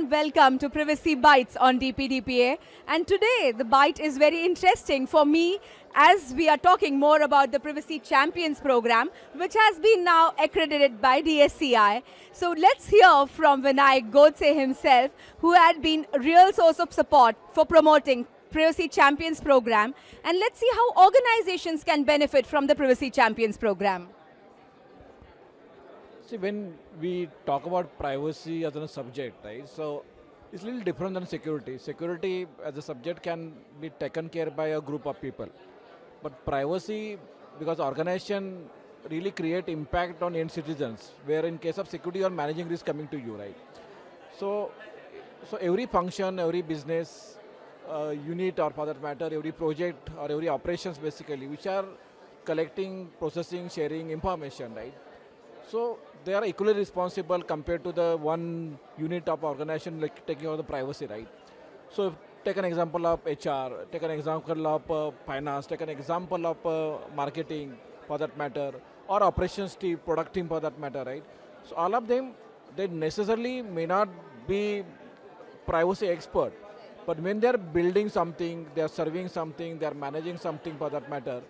and welcome to Privacy Bites on DPDPA. And today the bite is very interesting for me as we are talking more about the Privacy Champions program, which has been now accredited by DSCI. So let's hear from Vinayak Godse himself, who had been a real source of support for promoting Privacy Champions program. And let's see how organizations can benefit from the Privacy Champions program. See, when we talk about privacy as a subject, right, so it's a little different than security. Security as a subject can be taken care by a group of people. But privacy, because organization really create impact on end citizens, where in case of security, you are managing risk coming to you, right? So, so every function, every business unit, or for that matter, every project or every operations basically, which are collecting, processing, sharing information, right? So they are equally responsible compared to the one unit of organization like taking over the privacy, right? So take an example of HR, take an example of finance, take an example of marketing for that matter, or operations team, product team for that matter, right? So all of them, they necessarily may not be privacy expert, but when they are building something, they are serving something, they are managing something for that matter,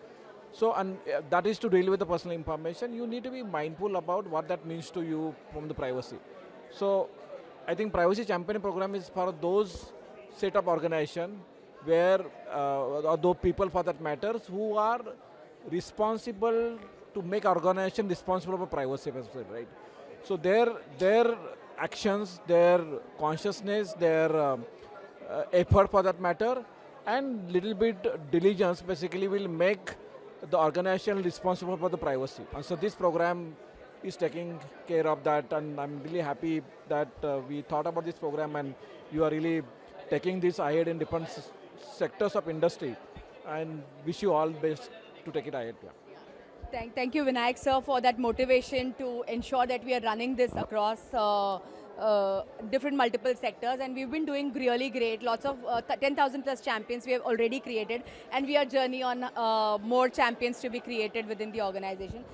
so, and that is to deal with the personal information, you need to be mindful about what that means to you from the privacy. So, I think Privacy Champion program is for those set of organization where, or those people for that matters, who are responsible to make organization responsible for privacy, right? So, their actions, their consciousness, their effort for that matter, and little bit diligence basically will make the organization responsible for the privacy. And so this program is taking care of that, and I'm really happy that we thought about this program and you are really taking this ahead in different sectors of industry, and wish you all best to take it ahead. Yeah. Thank you, Vinayak sir, for that motivation to ensure that we are running this across different multiple sectors, and we've been doing really great. Lots of 10,000 plus champions we have already created, and we are journey on more champions to be created within the organization.